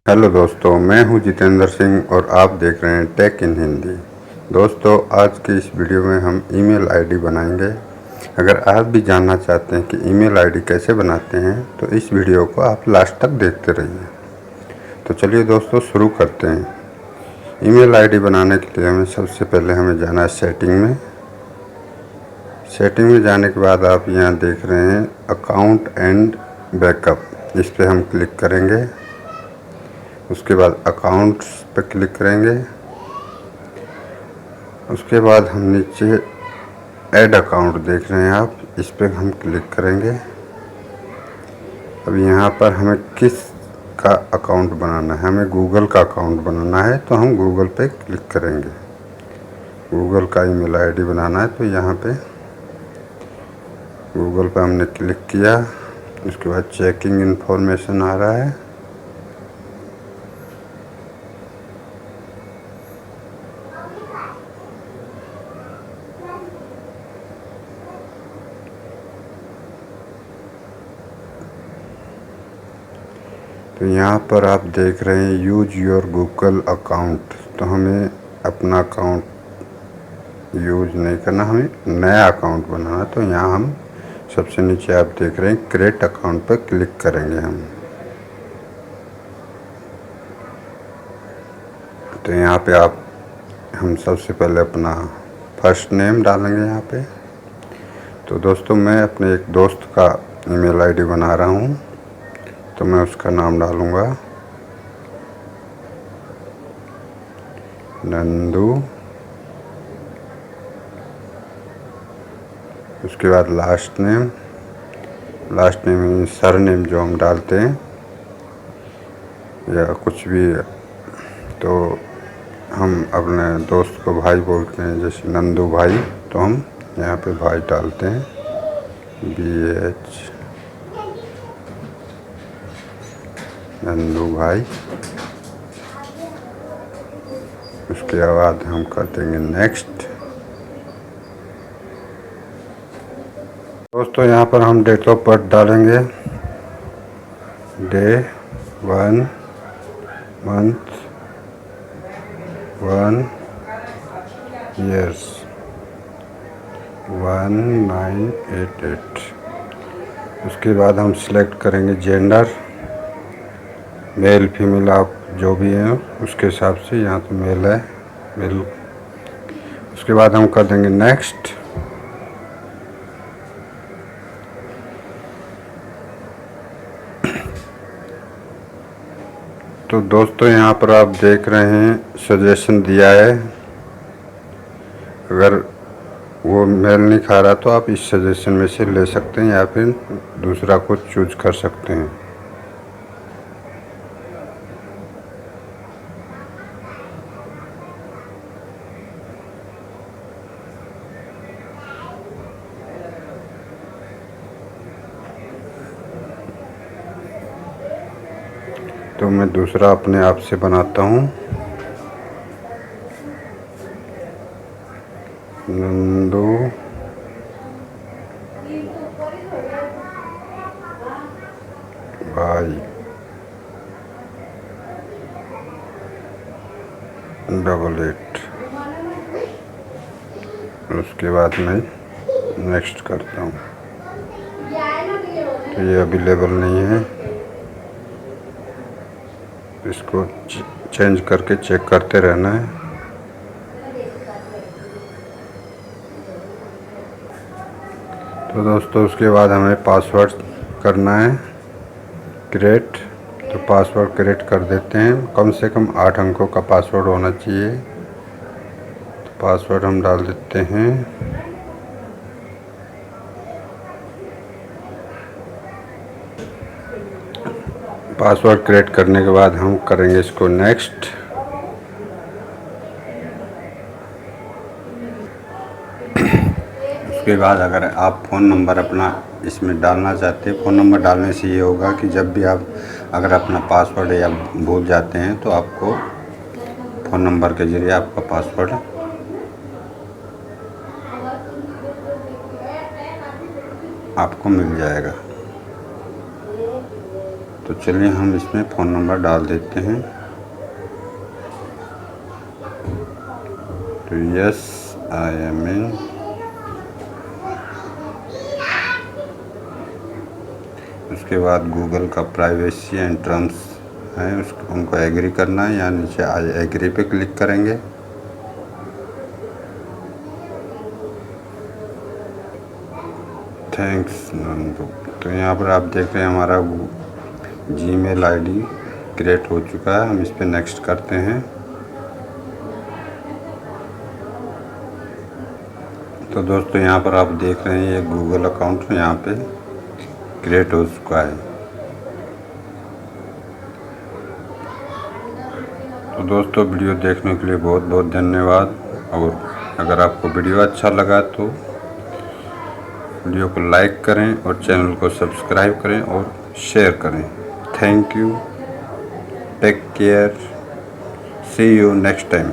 Hello दोस्तों, मैं हूं जितेंद्र सिंह और आप देख रहे हैं टेक इन हिंदी। दोस्तों, आज की इस वीडियो में हम ईमेल आईडी बनाएंगे। अगर आप भी जानना चाहते हैं कि ईमेल आईडी कैसे बनाते हैं तो इस वीडियो को आप लास्ट तक देखते रहिए। तो चलिए दोस्तों, शुरू करते हैं। ईमेल आईडी बनाने के लिए सबसे पहले हमें जाना है सेटिंग में। सेटिंग में जाने के बाद आप यहाँ देख रहे हैं अकाउंट एंड बैकअप, इस पर हम क्लिक करेंगे। उसके बाद अकाउंट्स पर क्लिक करेंगे। उसके बाद हम नीचे ऐड अकाउंट देख रहे हैं आप, इस पर हम क्लिक करेंगे। अब यहाँ पर हमें किस का अकाउंट बनाना है, हमें गूगल का अकाउंट बनाना है, तो हम गूगल पे क्लिक करेंगे। गूगल का ईमेल आईडी बनाना है तो यहाँ पे गूगल पे हमने क्लिक किया। उसके बाद चेकिंग इन्फॉर्मेशन आ रहा है। तो यहाँ पर आप देख रहे हैं यूज योर गूगल अकाउंट। तो हमें अपना अकाउंट यूज नहीं करना, हमें नया अकाउंट बनाना। तो यहाँ हम सबसे नीचे आप देख रहे हैं क्रिएट अकाउंट पर क्लिक करेंगे हम। तो यहाँ पे हम सबसे पहले अपना फर्स्ट नेम डालेंगे यहाँ पे। तो दोस्तों, मैं अपने एक दोस्त का ईमेल आईडी बना रहा हूँ, तो मैं उसका नाम डालूँगा नंदू। उसके बाद लास्ट नेम सर नेम जो हम डालते हैं या कुछ भी, तो हम अपने दोस्त को भाई बोलते हैं, जैसे नंदू भाई, तो हम यहाँ पे भाई डालते हैं BH नंदू भाई। उसके बाद हम कर देंगे नेक्स्ट। दोस्तों, यहाँ पर हम डेट ऑफ बर्थ डालेंगे, डे 1 मंथ 1 ईयर्स 1988। उसके बाद हम सिलेक्ट करेंगे जेंडर, मेल फीमेल आप जो भी हैं उसके हिसाब से। यहाँ तो मेल है, मेल। उसके बाद हम कर देंगे नेक्स्ट। तो दोस्तों, यहाँ पर आप देख रहे हैं सजेशन दिया है। अगर वो मेल नहीं खा रहा तो आप इस सजेशन में से ले सकते हैं या फिर दूसरा कुछ चूज कर सकते हैं। तो मैं दूसरा अपने आप से बनाता हूँ, नंदू भाई 88। उसके बाद मैं नेक्स्ट करता हूँ। तो ये अवेलेबल नहीं है, इसको चेंज करके चेक करते रहना है। तो दोस्तों, उसके बाद हमें पासवर्ड करना है क्रिएट। तो पासवर्ड क्रिएट कर देते हैं। कम से कम 8 अंकों का पासवर्ड होना चाहिए। तो पासवर्ड हम डाल देते हैं पासवर्ड क्रिएट करने के बाद हम करेंगे इसको नेक्स्ट। उसके बाद अगर आप फ़ोन नंबर अपना इसमें डालना चाहते हैं, फ़ोन नंबर डालने से ये होगा कि जब भी आप अगर अपना पासवर्ड या भूल जाते हैं तो आपको फ़ोन नंबर के ज़रिए आपका पासवर्ड आपको मिल जाएगा। तो चलिए हम इसमें फ़ोन नंबर डाल देते हैं। तो यस आई एम इन, उसके बाद गूगल का प्राइवेसी एंड टर्म्स है, उसको उनको एग्री करना है, या नीचे आई एग्री पे क्लिक करेंगे। थैंक्स नंदू। तो यहाँ पर आप देख रहे हैं हमारा जीमेल आईडी क्रिएट हो चुका है। हम इस पर नेक्स्ट करते हैं। तो दोस्तों यहाँ पर आप देख रहे हैं ये गूगल अकाउंट यहाँ पे क्रिएट हो चुका है। तो दोस्तों वीडियो देखने के लिए बहुत बहुत धन्यवाद। और अगर आपको वीडियो अच्छा लगा तो वीडियो को लाइक करें और चैनल को सब्सक्राइब करें और शेयर करें। Thank you, take care, see you next time.